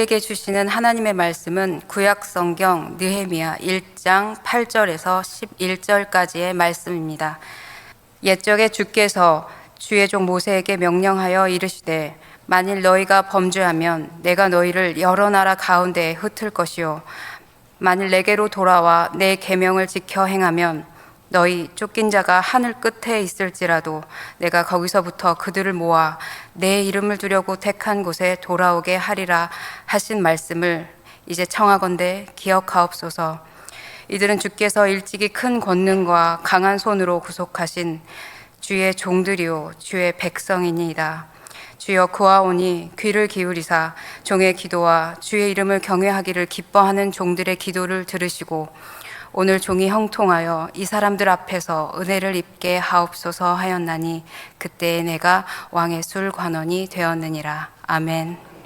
우리에게 주시는 하나님의 말씀은 구약 성경 느헤미야 1장 8절에서 11절까지의 말씀입니다. 옛적에 주께서 주의 종 모세에게 명령하여 이르시되 만일 너희가 범죄하면 내가 너희를 여러 나라 가운데에 흩을 것이요 만일 내게로 돌아와 내 계명을 지켜 행하면 너희 쫓긴 자가 하늘 끝에 있을지라도 내가 거기서부터 그들을 모아 내 이름을 두려고 택한 곳에 돌아오게 하리라 하신 말씀을 이제 청하건대 기억하옵소서. 이들은 주께서 일찍이 큰 권능과 강한 손으로 구속하신 주의 종들이요 주의 백성이니이다. 주여 구하오니 귀를 기울이사 종의 기도와 주의 이름을 경외하기를 기뻐하는 종들의 기도를 들으시고 오늘 종이 형통하여 이 사람들 앞에서 은혜를 입게 하옵소서 하였나니 그때에 내가 왕의 술 관원이 되었느니라. 아멘.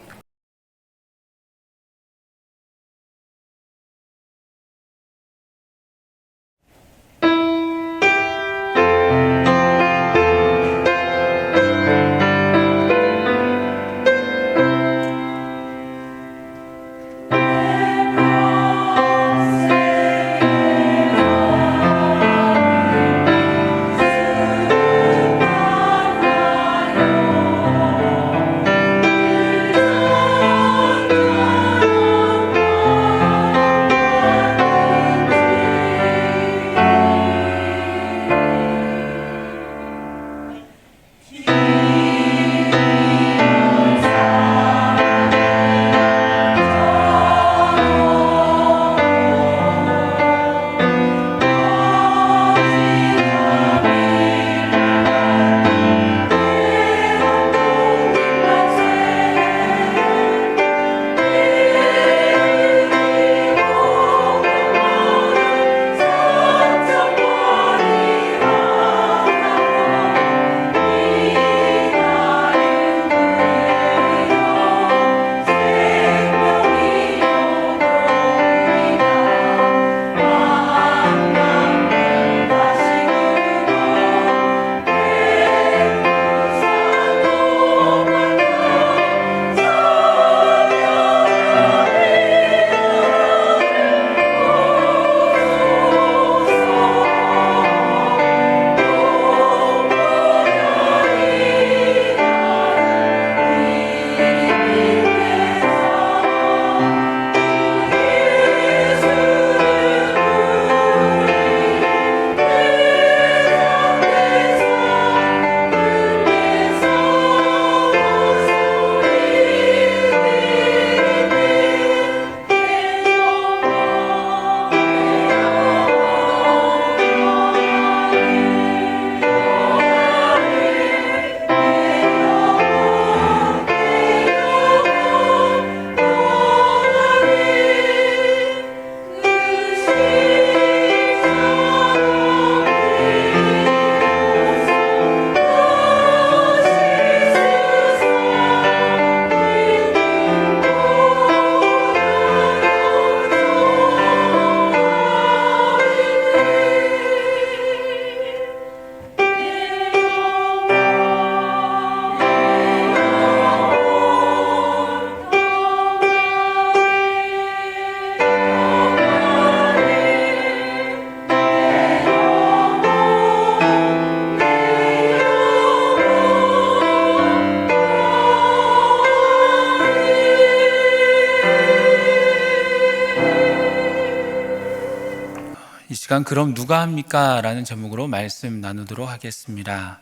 이 시간 그럼 누가 합니까? 라는 제목으로 말씀 나누도록 하겠습니다.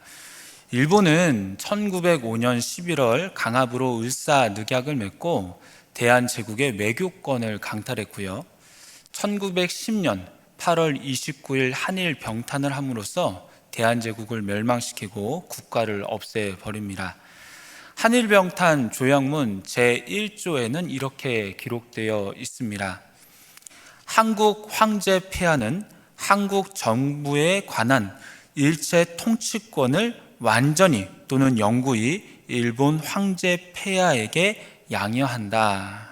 일본은 1905년 11월 강압으로 을사늑약을 맺고 대한제국의 외교권을 강탈했고요. 1910년 8월 29일 한일 병탄을 함으로써 대한제국을 멸망시키고 국가를 없애버립니다. 한일병탄 조약문 제1조에는 이렇게 기록되어 있습니다. 한국 황제 폐하는 한국 정부에 관한 일체 통치권을 완전히 또는 영구히 일본 황제 폐하에게 양여한다.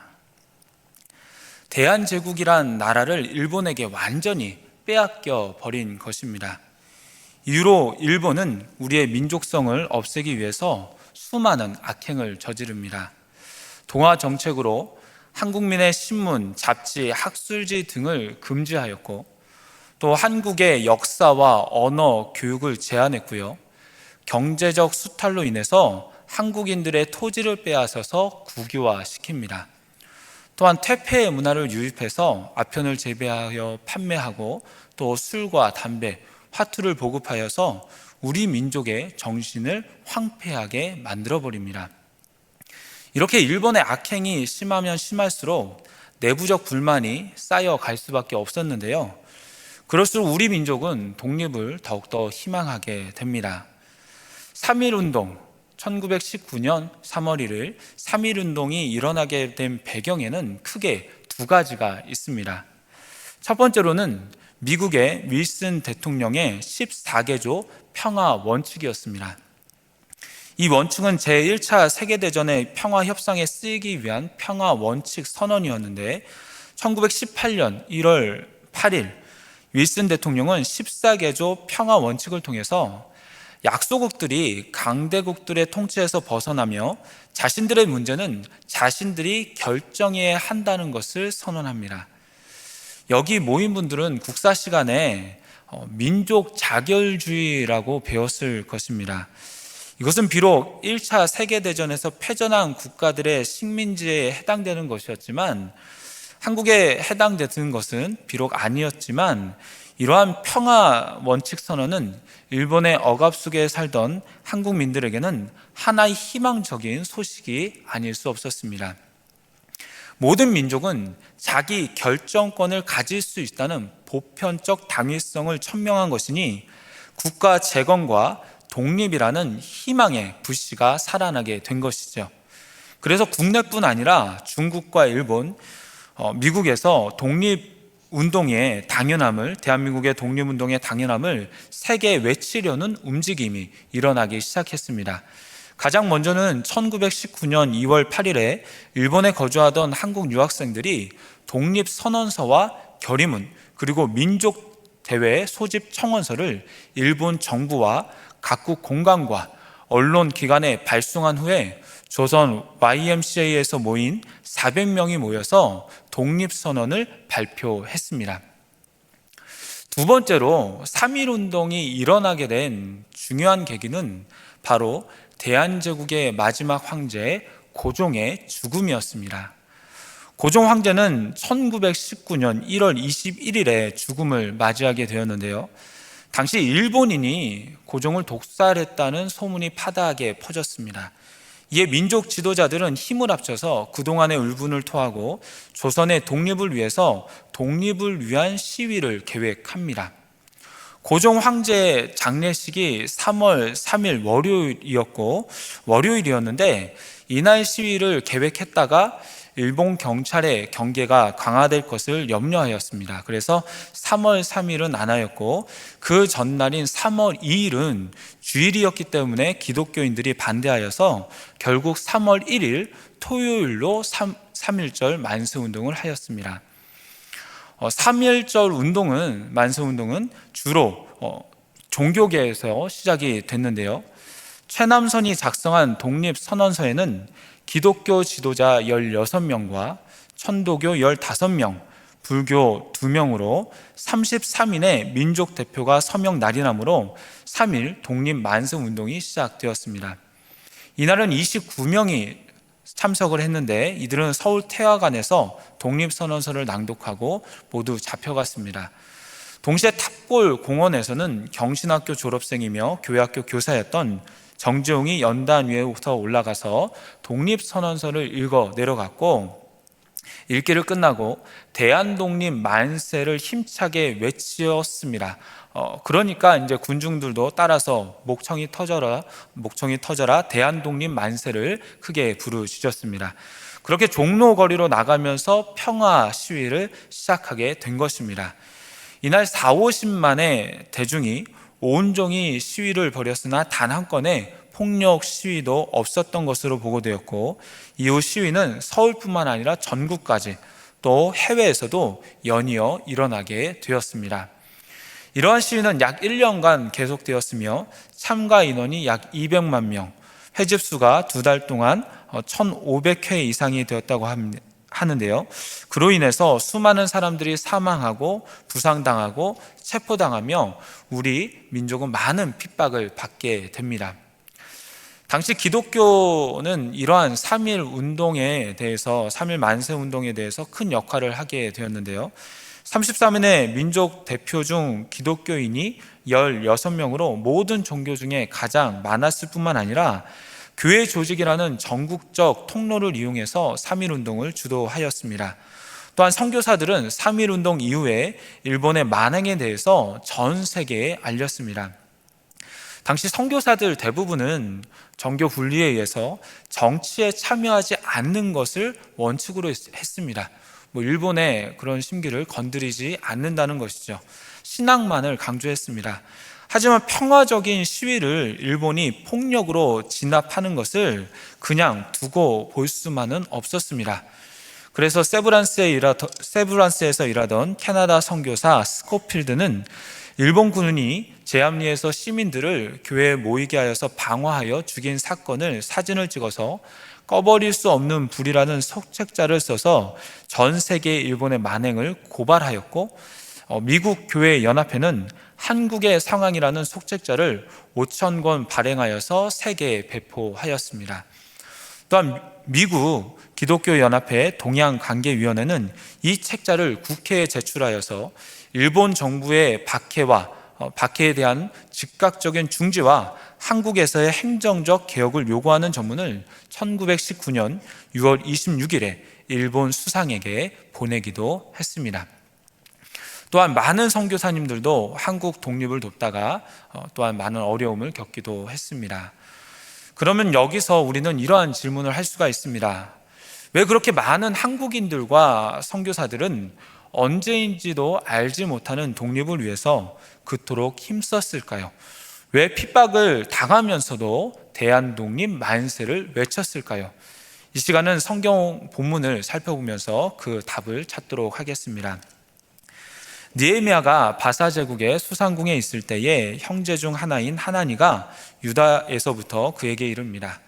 대한제국이란 나라를 일본에게 완전히 빼앗겨 버린 것입니다. 이후로 일본은 우리의 민족성을 없애기 위해서 수많은 악행을 저지릅니다. 동화 정책으로 한국민의 신문, 잡지, 학술지 등을 금지하였고, 또 한국의 역사와 언어 교육을 제한했고요. 경제적 수탈로 인해서 한국인들의 토지를 빼앗아서 국유화시킵니다. 또한 퇴폐의 문화를 유입해서 아편을 재배하여 판매하고 또 술과 담배, 화투를 보급하여서 우리 민족의 정신을 황폐하게 만들어버립니다. 이렇게 일본의 악행이 심하면 심할수록 내부적 불만이 쌓여갈 수밖에 없었는데요. 그럴수록 우리 민족은 독립을 더욱더 희망하게 됩니다. 3.1운동, 1919년 3월 1일 3.1운동이 일어나게 된 배경에는 크게 두 가지가 있습니다. 첫 번째로는 미국의 윌슨 대통령의 14개조 평화 원칙이었습니다. 이 원칙은 제1차 세계대전의 평화 협상에 쓰이기 위한 평화 원칙 선언이었는데 1918년 1월 8일 윌슨 대통령은 14개조 평화 원칙을 통해서 약소국들이 강대국들의 통치에서 벗어나며 자신들의 문제는 자신들이 결정해야 한다는 것을 선언합니다. 여기 모인 분들은 국사 시간에 민족 자결주의라고 배웠을 것입니다. 이것은 비록 1차 세계대전에서 패전한 국가들의 식민지에 해당되는 것이었지만 한국에 해당되는 것은 비록 아니었지만 이러한 평화 원칙 선언은 일본의 억압 속에 살던 한국민들에게는 하나의 희망적인 소식이 아닐 수 없었습니다. 모든 민족은 자기 결정권을 가질 수 있다는 보편적 당위성을 천명한 것이니 국가 재건과 독립이라는 희망의 불씨가 살아나게 된 것이죠. 그래서 국내뿐 아니라 중국과 일본, 미국에서 독립운동의 당연함을, 대한민국의 독립운동의 당연함을 세계에 외치려는 움직임이 일어나기 시작했습니다. 가장 먼저는 1919년 2월 8일에 일본에 거주하던 한국 유학생들이 독립선언서와 결의문 그리고 민족대회 소집 청원서를 일본 정부와 각국 공관과 언론 기관에 발송한 후에 조선 YMCA에서 모인 400명이 모여서 독립선언을 발표했습니다. 두 번째로 3.1운동이 일어나게 된 중요한 계기는 바로 대한제국의 마지막 황제 고종의 죽음이었습니다. 고종 황제는 1919년 1월 21일에 죽음을 맞이하게 되었는데요. 당시 일본인이 고종을 독살했다는 소문이 파다하게 퍼졌습니다. 이에 민족 지도자들은 힘을 합쳐서 그동안의 울분을 토하고 조선의 독립을 위해서 독립을 위한 시위를 계획합니다. 고종 황제의 장례식이 3월 3일 월요일이었는데 이날 시위를 계획했다가 일본 경찰의 경계가 강화될 것을 염려하였습니다. 그래서 3월 3일은 안 하였고 그 전날인 3월 2일은 주일이었기 때문에 기독교인들이 반대하여서 결국 3월 1일 토요일로 3.1절 만세운동을 하였습니다. 3.1절 운동은, 만세운동은 주로 종교계에서 시작이 됐는데요. 최남선이 작성한 독립선언서에는 기독교 지도자 16명과 천도교 15명, 불교 2명으로 33인의 민족 대표가 서명 날인함으로 3일 독립 만세운동이 시작되었습니다. 이날은 29명이 참석을 했는데 이들은 서울 태화관에서 독립선언서를 낭독하고 모두 잡혀갔습니다. 동시에 탑골 공원에서는 경신학교 졸업생이며 교회학교 교사였던 정재웅이 연단 위에부터 올라가서 독립선언서를 읽어 내려갔고 읽기를 끝나고 대한독립 만세를 힘차게 외치었습니다. 그러니까 이제 군중들도 따라서 목청이 터져라 대한독립 만세를 크게 부르짖었습니다. 그렇게 종로 거리로 나가면서 평화 시위를 시작하게 된 것입니다. 이날 40~50만의 대중이 온종일 시위를 벌였으나 단 한 건의 폭력 시위도 없었던 것으로 보고되었고 이후 시위는 서울뿐만 아니라 전국까지 또 해외에서도 연이어 일어나게 되었습니다. 이러한 시위는 약 1년간 계속되었으며 참가 인원이 약 200만 명, 회집수가 2달 동안 1,500회 이상이 되었다고 하는데요. 그로 인해서 수많은 사람들이 사망하고 부상당하고 체포당하며 우리 민족은 많은 핍박을 받게 됩니다. 당시 기독교는 이러한 3.1 운동에 대해서, 3.1 만세 운동에 대해서 큰 역할을 하게 되었는데요. 33인의 민족 대표 중 기독교인이 16명으로 모든 종교 중에 가장 많았을 뿐만 아니라 교회 조직이라는 전국적 통로를 이용해서 3.1 운동을 주도하였습니다. 또한 선교사들은 3.1 운동 이후에 일본의 만행에 대해서 전 세계에 알렸습니다. 당시 선교사들 대부분은 정교 분리에 의해서 정치에 참여하지 않는 것을 원칙으로 했습니다. 일본의 그런 심기를 건드리지 않는다는 것이죠. 신앙만을 강조했습니다. 하지만 평화적인 시위를 일본이 폭력으로 진압하는 것을 그냥 두고 볼 수만은 없었습니다. 그래서 세브란스에서 일하던 캐나다 선교사 스코필드는 일본 군이 제암리에서 시민들을 교회에 모이게 하여서 방화하여 죽인 사건을 사진을 찍어서 꺼버릴 수 없는 불이라는 속책자를 써서 전 세계 일본의 만행을 고발하였고, 미국 교회 연합회는 한국의 상황이라는 속책자를 5,000권 발행하여서 세계에 배포하였습니다. 또한 미국 기독교 연합회 동양관계위원회는 이 책자를 국회에 제출하여서 일본 정부의 박해에 대한 즉각적인 중지와 한국에서의 행정적 개혁을 요구하는 전문을 1919년 6월 26일에 일본 수상에게 보내기도 했습니다. 또한 많은 선교사님들도 한국 독립을 돕다가 또한 많은 어려움을 겪기도 했습니다. 그러면 여기서 우리는 이러한 질문을 할 수가 있습니다. 왜 그렇게 많은 한국인들과 선교사들은 언제인지도 알지 못하는 독립을 위해서 그토록 힘썼을까요? 왜 핍박을 당하면서도 대한독립 만세를 외쳤을까요? 이 시간은 성경 본문을 살펴보면서 그 답을 찾도록 하겠습니다. 느헤미야가 바사 제국의 수상궁에 있을 때에 형제 중 하나인 하나니가 유다에서부터 그에게 이릅니다.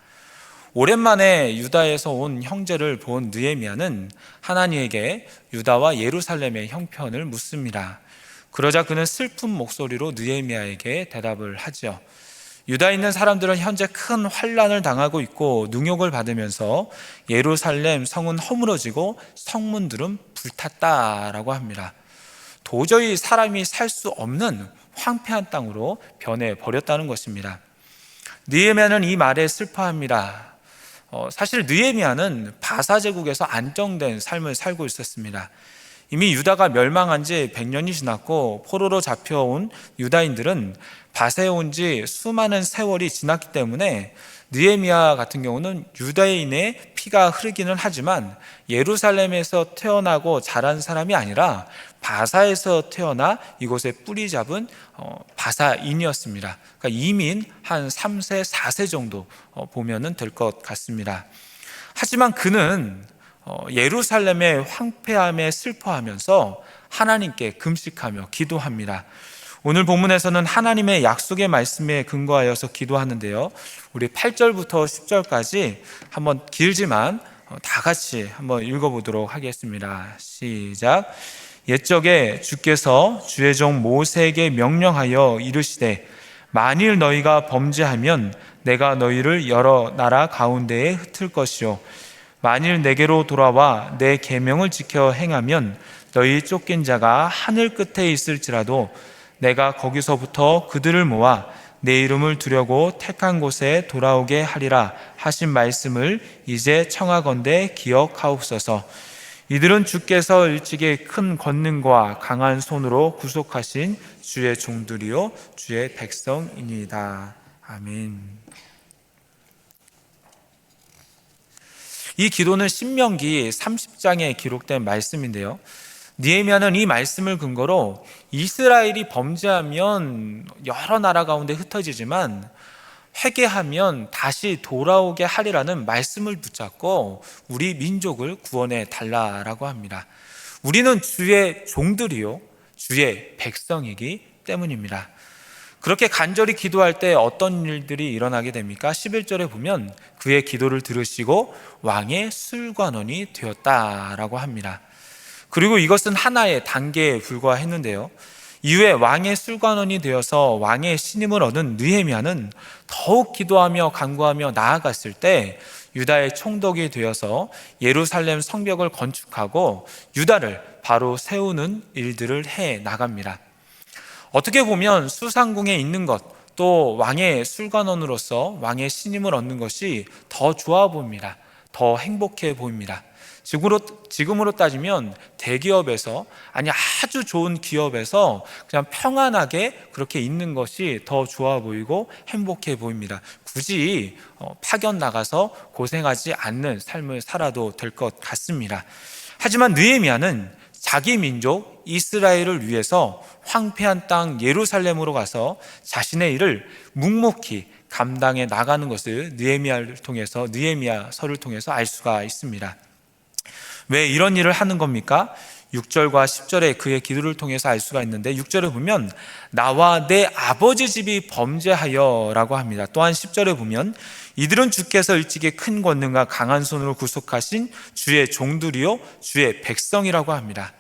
오랜만에 유다에서 온 형제를 본 느헤미야는 하나니에게 유다와 예루살렘의 형편을 묻습니다. 그러자 그는 슬픈 목소리로 느헤미야에게 대답을 하죠. 유다에 있는 사람들은 현재 큰 환난을 당하고 있고 능욕을 받으면서 예루살렘 성은 허물어지고 성문들은 불탔다라고 합니다. 도저히 사람이 살 수 없는 황폐한 땅으로 변해버렸다는 것입니다. 느헤미야는 이 말에 슬퍼합니다. 사실 느헤미야는 바사 제국에서 안정된 삶을 살고 있었습니다. 이미 유다가 멸망한 지 100년이 지났고 포로로 잡혀온 유다인들은 바사에 온 지 수많은 세월이 지났기 때문에 느헤미야 같은 경우는 유다인의 피가 흐르기는 하지만 예루살렘에서 태어나고 자란 사람이 아니라 바사에서 태어나 이곳에 뿌리 잡은 바사인이었습니다. 그러니까 이민 한 3세, 4세 정도 보면 될 것 같습니다. 하지만 그는 예루살렘의 황폐함에 슬퍼하면서 하나님께 금식하며 기도합니다. 오늘 본문에서는 하나님의 약속의 말씀에 근거하여서 기도하는데요. 우리 8절부터 10절까지 한번 길지만 다 같이 한번 읽어보도록 하겠습니다. 시작. 옛적에 주께서 주의 종 모세에게 명령하여 이르시되 만일 너희가 범죄하면 내가 너희를 여러 나라 가운데에 흩을 것이요 만일 내게로 돌아와 내 계명을 지켜 행하면 너희 쫓긴 자가 하늘 끝에 있을지라도 내가 거기서부터 그들을 모아 내 이름을 두려고 택한 곳에 돌아오게 하리라 하신 말씀을 이제 청하건대 기억하옵소서. 이들은 주께서 일찍이 큰 권능과 강한 손으로 구속하신 주의 종들이요 주의 백성이니이다. 아멘. 이 기도는 신명기 30장에 기록된 말씀인데요. 느헤미야는 이 말씀을 근거로 이스라엘이 범죄하면 여러 나라 가운데 흩어지지만 회개하면 다시 돌아오게 하리라는 말씀을 붙잡고 우리 민족을 구원해 달라라고 합니다. 우리는 주의 종들이요 주의 백성이기 때문입니다. 그렇게 간절히 기도할 때 어떤 일들이 일어나게 됩니까? 11절에 보면 그의 기도를 들으시고 왕의 술관원이 되었다라고 합니다. 그리고 이것은 하나의 단계에 불과했는데요, 이후에 왕의 술관원이 되어서 왕의 신임을 얻은 느헤미야는 더욱 기도하며 간구하며 나아갔을 때 유다의 총독이 되어서 예루살렘 성벽을 건축하고 유다를 바로 세우는 일들을 해 나갑니다. 어떻게 보면 수상궁에 있는 것, 또 왕의 술관원으로서 왕의 신임을 얻는 것이 더 좋아 보입니다. 더 행복해 보입니다. 지금으로 따지면 대기업에서, 아니 아주 좋은 기업에서 그냥 평안하게 그렇게 있는 것이 더 좋아 보이고 행복해 보입니다. 굳이 파견 나가서 고생하지 않는 삶을 살아도 될 것 같습니다. 하지만 느헤미야는 자기 민족 이스라엘을 위해서 황폐한 땅 예루살렘으로 가서 자신의 일을 묵묵히 감당해 나가는 것을 느헤미야서를 통해서 알 수가 있습니다. 왜 이런 일을 하는 겁니까? 6절과 10절에 그의 기도를 통해서 알 수가 있는데, 6절에 보면 나와 내 아버지 집이 범죄하여 라고 합니다. 또한 10절에 보면 이들은 주께서 일찍이 큰 권능과 강한 손으로 구속하신 주의 종들이요 주의 백성이라고 합니다.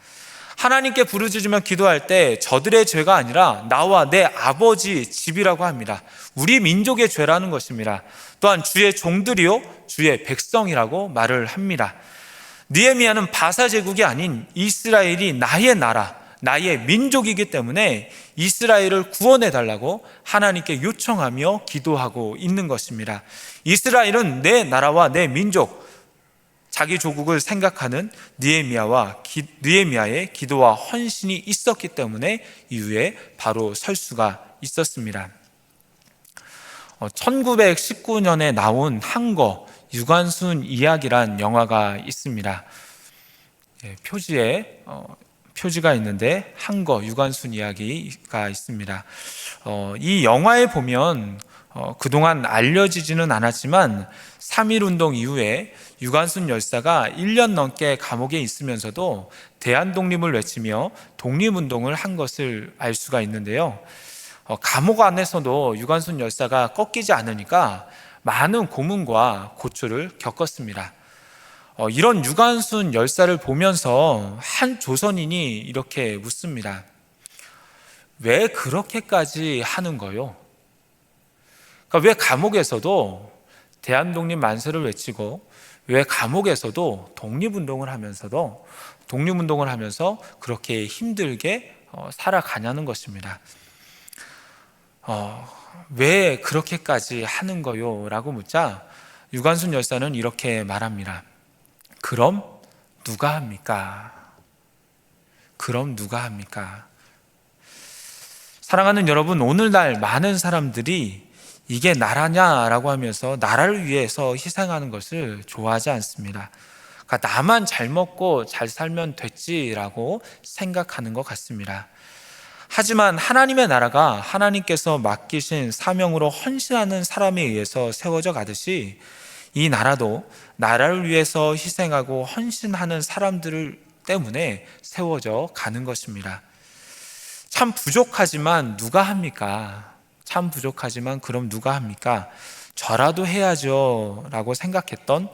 하나님께 부르짖으며 기도할 때 저들의 죄가 아니라 나와 내 아버지 집이라고 합니다. 우리 민족의 죄라는 것입니다. 또한 주의 종들이요 주의 백성이라고 말을 합니다. 느헤미야는 바사 제국이 아닌 이스라엘이 나의 나라, 나의 민족이기 때문에 이스라엘을 구원해 달라고 하나님께 요청하며 기도하고 있는 것입니다. 이스라엘은 내 나라와 내 민족, 자기 조국을 생각하는 느헤미야의 기도와 헌신이 있었기 때문에 이후에 바로 설 수가 있었습니다. 1919년에 나온 한거 유관순 이야기란 영화가 있습니다. 표지에 표지가 있는데 한거 유관순 이야기가 있습니다. 이 영화에 보면 그동안 알려지지는 않았지만 3.1운동 이후에 유관순 열사가 1년 넘게 감옥에 있으면서도 대한독립을 외치며 독립운동을 한 것을 알 수가 있는데요, 감옥 안에서도 유관순 열사가 꺾이지 않으니까 많은 고문과 고초를 겪었습니다. 이런 유관순 열사를 보면서 한 조선인이 이렇게 묻습니다. 왜 그렇게까지 하는 거요? 그러니까 왜 감옥에서도 대한독립 만세를 외치고, 왜 감옥에서도 독립운동을 하면서 그렇게 힘들게 살아가냐는 것입니다. 왜 그렇게까지 하는 거요? 라고 묻자 유관순 열사는 이렇게 말합니다. 그럼 누가 합니까? 그럼 누가 합니까? 사랑하는 여러분, 오늘날 많은 사람들이 이게 나라냐라고 하면서 나라를 위해서 희생하는 것을 좋아하지 않습니다. 그러니까 나만 잘 먹고 잘 살면 됐지라고 생각하는 것 같습니다. 하지만 하나님의 나라가 하나님께서 맡기신 사명으로 헌신하는 사람에 의해서 세워져 가듯이 이 나라도 나라를 위해서 희생하고 헌신하는 사람들 때문에 세워져 가는 것입니다. 참 부족하지만 누가 합니까? 참 부족하지만 그럼 누가 합니까? 저라도 해야죠 라고 생각했던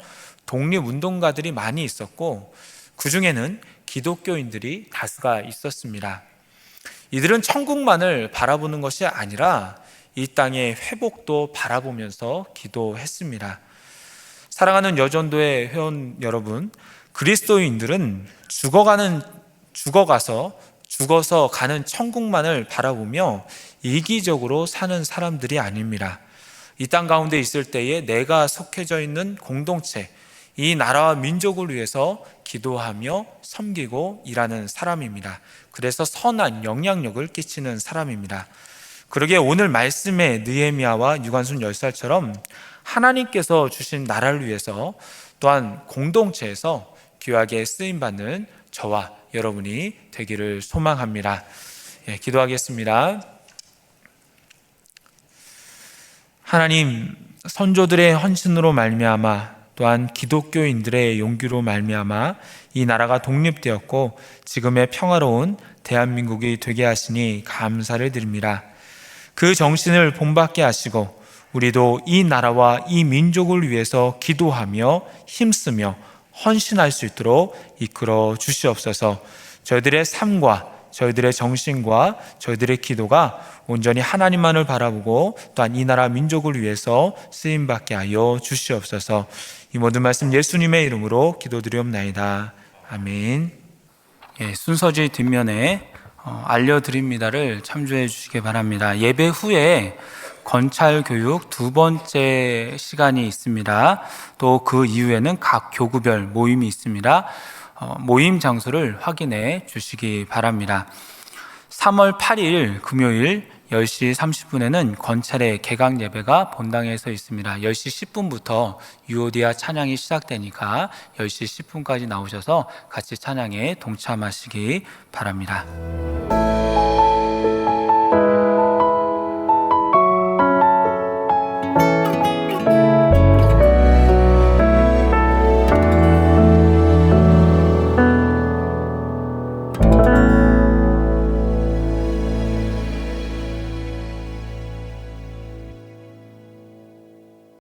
독립운동가들이 많이 있었고, 그 중에는 기독교인들이 다수가 있었습니다. 이들은 천국만을 바라보는 것이 아니라 이 땅의 회복도 바라보면서 기도했습니다. 사랑하는 여전도의 회원 여러분, 그리스도인들은 죽어서 가는 천국만을 바라보며 이기적으로 사는 사람들이 아닙니다. 이 땅 가운데 있을 때에 내가 속해져 있는 공동체, 이 나라와 민족을 위해서 기도하며 섬기고 일하는 사람입니다. 그래서 선한 영향력을 끼치는 사람입니다. 그러기에 오늘 말씀의 느헤미야와 유관순 열사처럼 하나님께서 주신 나라를 위해서 또한 공동체에서 귀하게 쓰임받는 저와 여러분이 되기를 소망합니다. 기도하겠습니다. 하나님, 선조들의 헌신으로 말미암아 또한 기독교인들의 용기로 말미암아 이 나라가 독립되었고 지금의 평화로운 대한민국이 되게 하시니 감사를 드립니다. 그 정신을 본받게 하시고 우리도 이 나라와 이 민족을 위해서 기도하며 힘쓰며 헌신할 수 있도록 이끌어 주시옵소서. 저희들의 삶과 저희들의 정신과 저희들의 기도가 온전히 하나님만을 바라보고 또한 이 나라 민족을 위해서 쓰임받게 하여 주시옵소서. 이 모든 말씀 예수님의 이름으로 기도드리옵나이다. 아멘. 순서지 뒷면에 알려드립니다를 참조해 주시기 바랍니다. 예배 후에 건찰 교육 두 번째 시간이 있습니다. 또 그 이후에는 각 교구별 모임이 있습니다. 모임 장소를 확인해 주시기 바랍니다. 3월 8일 금요일 10시 30분에는 건찰의 개강 예배가 본당에서 있습니다. 10시 10분부터 유오디아 찬양이 시작되니까 10시 10분까지 나오셔서 같이 찬양에 동참하시기 바랍니다.